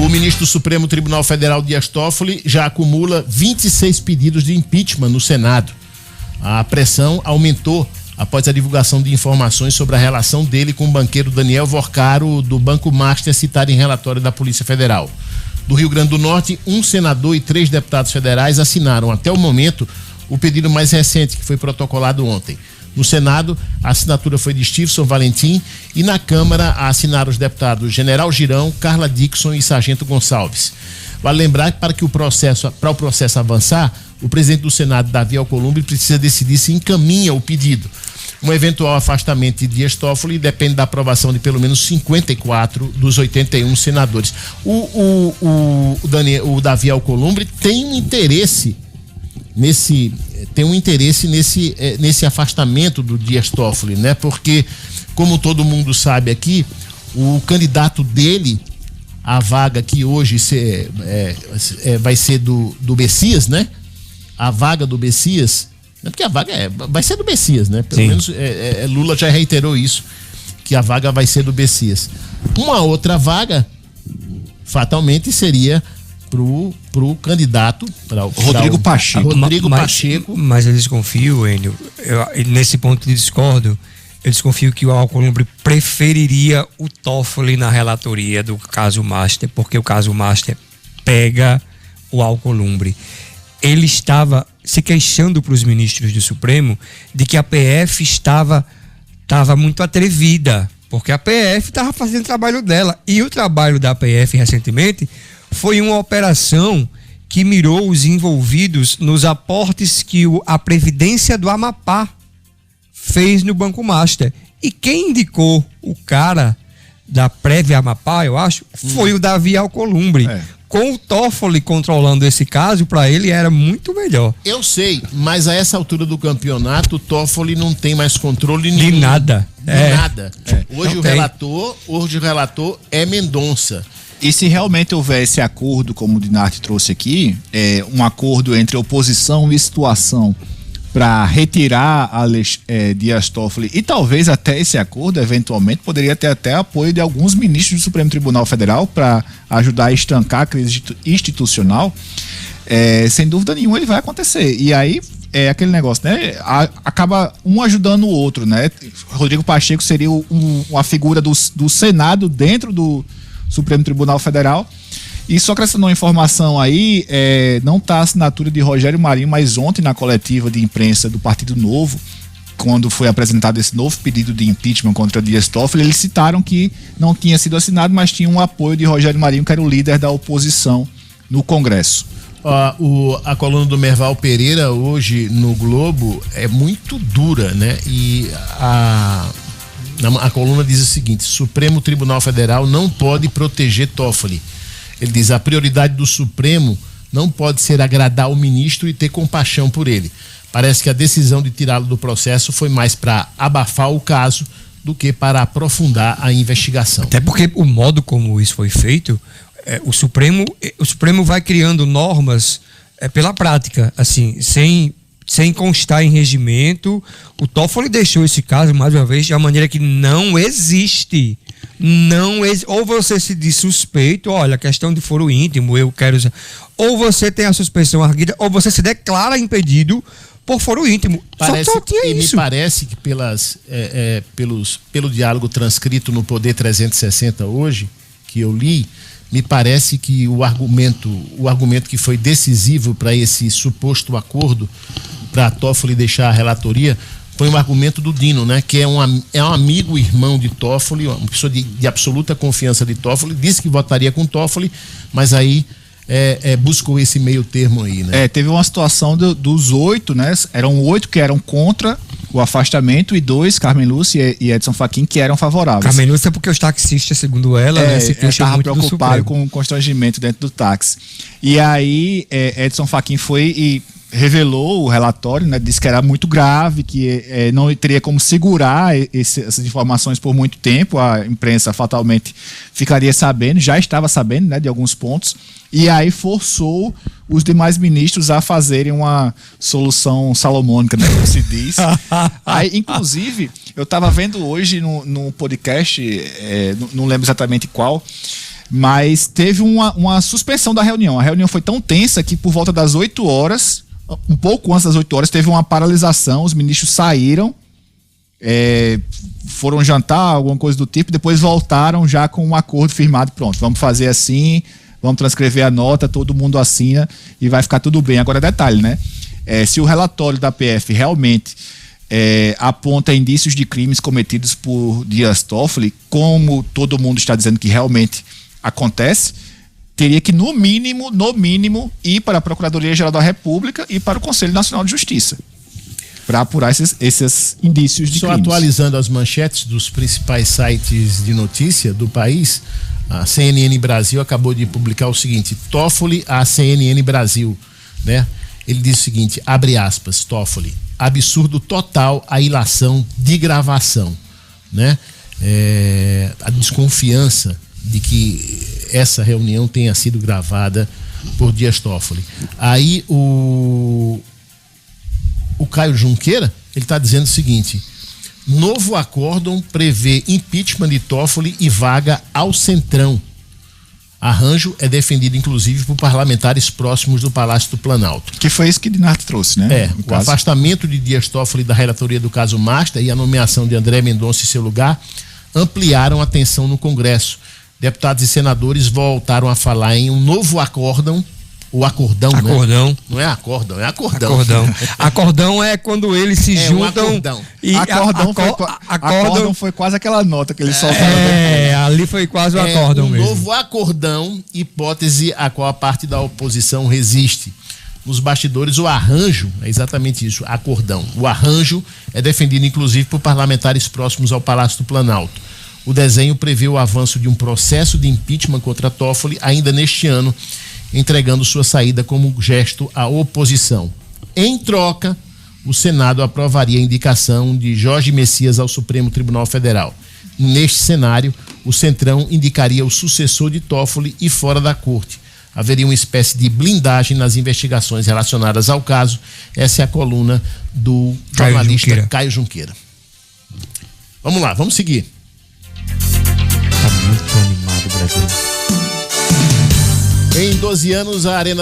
O ministro do Supremo Tribunal Federal, Dias Toffoli, já acumula 26 pedidos de impeachment no Senado. A pressão aumentou após a divulgação de informações sobre a relação dele com o banqueiro Daniel Vorcaro, do Banco Master, citado em relatório da Polícia Federal. Do Rio Grande do Norte, um senador e 3 deputados federais assinaram, até o momento, o pedido mais recente, que foi protocolado ontem. No Senado, a assinatura foi de Stevenson Valentim e na Câmara assinaram os deputados General Girão, Carla Dickson e Sargento Gonçalves. Vale lembrar que para o processo avançar, o presidente do Senado, Davi Alcolumbre, precisa decidir se encaminha o pedido. Um eventual afastamento de Dias Toffoli depende da aprovação de pelo menos 54 dos 81 senadores. O Davi Alcolumbre tem um interesse nesse afastamento do Dias Toffoli, né? Porque, como todo mundo sabe aqui, o candidato dele, a vaga que hoje vai ser do Messias, né? A vaga do Messias, porque a vaga vai ser do Messias, né? Pelo menos Lula já reiterou isso, que a vaga vai ser do Messias. Uma outra vaga, fatalmente, seria pro candidato Rodrigo Pacheco. Mas eu desconfio, Enio, nesse ponto eu discordo. Eu desconfio que o Alcolumbre preferiria o Toffoli na relatoria do caso Master, porque o caso Master pega o Alcolumbre. Ele estava se queixando para os ministros do Supremo de que a PF estava muito atrevida, porque a PF estava fazendo o trabalho dela. E o trabalho da PF recentemente foi uma operação que mirou os envolvidos nos aportes que a Previdência do Amapá fez no Banco Master. E quem indicou o cara da Prévia Amapá, eu acho, foi o Davi Alcolumbre. Com o Toffoli controlando esse caso, para ele era muito melhor. Eu sei, mas a essa altura do campeonato, o Toffoli não tem mais controle nenhum. De nada. Nada. Hoje o relator é Mendonça. E se realmente houver esse acordo, como o Dinarte trouxe aqui, um acordo entre oposição e situação para retirar Dias Toffoli, e talvez até esse acordo, eventualmente, poderia ter até apoio de alguns ministros do Supremo Tribunal Federal para ajudar a estancar a crise institucional, sem dúvida nenhuma ele vai acontecer. E aí é aquele negócio, né? Acaba um ajudando o outro, né? Rodrigo Pacheco seria uma figura do Senado dentro do Supremo Tribunal Federal. E só acrescentando uma informação aí, não está a assinatura de Rogério Marinho, mas ontem na coletiva de imprensa do Partido Novo, quando foi apresentado esse novo pedido de impeachment contra Dias Toffoli, eles citaram que não tinha sido assinado, mas tinha um apoio de Rogério Marinho, que era o líder da oposição no Congresso. A coluna do Merval Pereira hoje no Globo é muito dura, né? E a coluna diz o seguinte: Supremo Tribunal Federal não pode proteger Toffoli. Ele diz: a prioridade do Supremo não pode ser agradar o ministro e ter compaixão por ele. Parece que a decisão de tirá-lo do processo foi mais para abafar o caso do que para aprofundar a investigação. Até porque o modo como isso foi feito, o Supremo vai criando normas pela prática, assim, sem constar em regimento. O Toffoli deixou esse caso, mais uma vez, de uma maneira que não existe. Ou você se diz suspeito, olha, questão de foro íntimo, eu quero usar. Ou você tem a suspeição arguida, ou você se declara impedido por foro íntimo. Só tinha isso. Me parece que pelo diálogo transcrito no Poder 360 hoje, que eu li, me parece que o argumento que foi decisivo para esse suposto acordo para Toffoli deixar a relatoria foi um argumento do Dino, né? Que é um amigo, irmão de Toffoli, uma pessoa de absoluta confiança de Toffoli, disse que votaria com Toffoli, mas aí buscou esse meio termo aí, né? Teve uma situação dos 8, né? Eram 8 que eram contra o afastamento e 2, Carmen Lúcia e Edson Fachin, que eram favoráveis. Carmen Lúcia é porque os taxistas, segundo ela, se queixam muito preocupado com o constrangimento dentro do táxi. E aí Edson Fachin foi e revelou o relatório, né, disse que era muito grave, que não teria como segurar essas informações por muito tempo, a imprensa fatalmente ficaria sabendo, já estava sabendo, né, de alguns pontos, e aí forçou os demais ministros a fazerem uma solução salomônica, né, como se diz. Aí, inclusive, eu estava vendo hoje no podcast, não lembro exatamente qual, Mas teve uma suspensão da reunião. A reunião foi tão tensa que por volta das 8 horas, um pouco antes das 8 horas, teve uma paralisação, os ministros saíram, foram jantar, alguma coisa do tipo, depois voltaram já com um acordo firmado, pronto, vamos fazer assim, vamos transcrever a nota, todo mundo assina e vai ficar tudo bem. Agora detalhe, né? Se o relatório da PF realmente aponta indícios de crimes cometidos por Dias Toffoli, como todo mundo está dizendo que realmente acontece, teria que no mínimo ir para a Procuradoria-Geral da República e para o Conselho Nacional de Justiça para apurar esses indícios de crimes. Só atualizando as manchetes dos principais sites de notícia do país, a CNN Brasil acabou de publicar o seguinte: Toffoli à CNN Brasil, né? Ele diz o seguinte, abre aspas, Toffoli, absurdo total a ilação de gravação, né? A desconfiança de que essa reunião tenha sido gravada por Dias Toffoli. Aí o Caio Junqueira, ele está dizendo o seguinte: novo acórdão prevê impeachment de Toffoli e vaga ao Centrão. Arranjo é defendido inclusive por parlamentares próximos do Palácio do Planalto. Que foi isso que Dinardi trouxe, né? O afastamento de Dias Toffoli da relatoria do caso Master e a nomeação de André Mendonça em seu lugar ampliaram a tensão no Congresso. Deputados e senadores voltaram a falar em um novo acórdão, o acordão, acordão. Né? Não é acórdão, é acordão. Acordão é quando eles se juntam. Acordão. E acórdão foi quase aquela nota que eles soltaram. Ali foi quase o acórdão mesmo. Novo acordão, hipótese a qual a parte da oposição resiste. Nos bastidores, o arranjo, é exatamente isso, acordão. O arranjo é defendido inclusive por parlamentares próximos ao Palácio do Planalto. O desenho prevê o avanço de um processo de impeachment contra Toffoli ainda neste ano, entregando sua saída como gesto à oposição. Em troca, o Senado aprovaria a indicação de Jorge Messias ao Supremo Tribunal Federal. Neste cenário, o Centrão indicaria o sucessor de Toffoli e fora da corte. Haveria uma espécie de blindagem nas investigações relacionadas ao caso. Essa é a coluna do jornalista Caio Junqueira. Vamos lá, vamos seguir. Tá muito animado o Brasil. Em 12 anos, a Arena